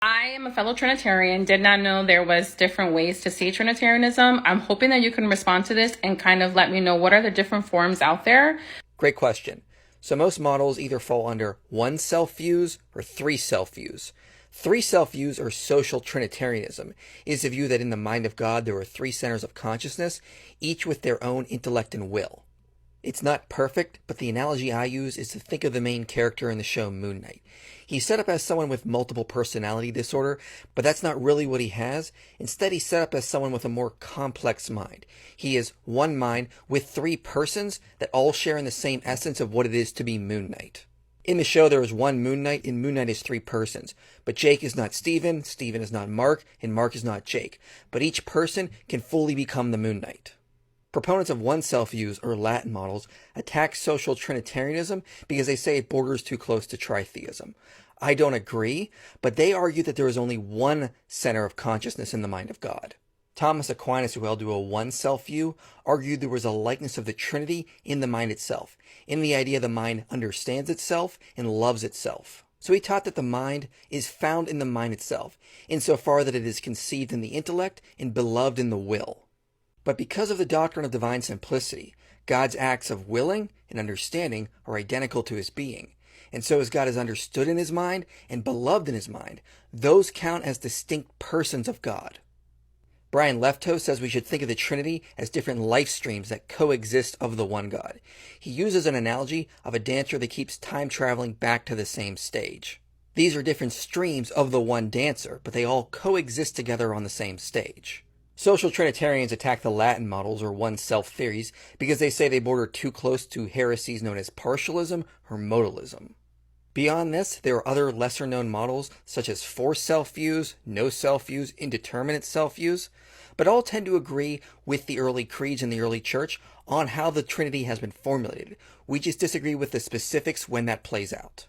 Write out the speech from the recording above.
I am a fellow Trinitarian, did not know there was different ways to see Trinitarianism. I'm hoping that you can respond to this and kind of let me know what are the different forms out there. Great question. So most models either fall under one self-views or three self-views. Three self-views or social Trinitarianism is the view that in the mind of God there are three centers of consciousness, each with their own intellect and will. It's not perfect, but the analogy I use is to think of the main character in the show Moon Knight. He's set up as someone with multiple personality disorder, but that's not really what he has. Instead, he's set up as someone with a more complex mind. He is one mind with three persons that all share in the same essence of what it is to be Moon Knight. In the show, there is one Moon Knight, and Moon Knight is three persons. But Jake is not Steven, Steven is not Mark, and Mark is not Jake. But each person can fully become the Moon Knight. Proponents of one self-views, or Latin models, attack social Trinitarianism because they say it borders too close to tritheism. I don't agree, but they argue that there is only one center of consciousness in the mind of God. Thomas Aquinas, who held to a one self-view, argued there was a likeness of the Trinity in the mind itself, in the idea the mind understands itself and loves itself. So he taught that the mind is found in the mind itself, insofar that it is conceived in the intellect and beloved in the will. But because of the doctrine of divine simplicity, God's acts of willing and understanding are identical to his being. And so as God is understood in his mind and beloved in his mind, those count as distinct persons of God. Brian Lefto says we should think of the Trinity as different life streams that coexist of the one God. He uses an analogy of a dancer that keeps time traveling back to the same stage. These are different streams of the one dancer, but they all coexist together on the same stage. Social Trinitarians attack the Latin models or one-self theories because they say they border too close to heresies known as partialism or modalism. Beyond this, there are other lesser-known models such as forced self-views, no self-views, indeterminate self-views, but all tend to agree with the early creeds in the early church on how the Trinity has been formulated. We just disagree with the specifics when that plays out.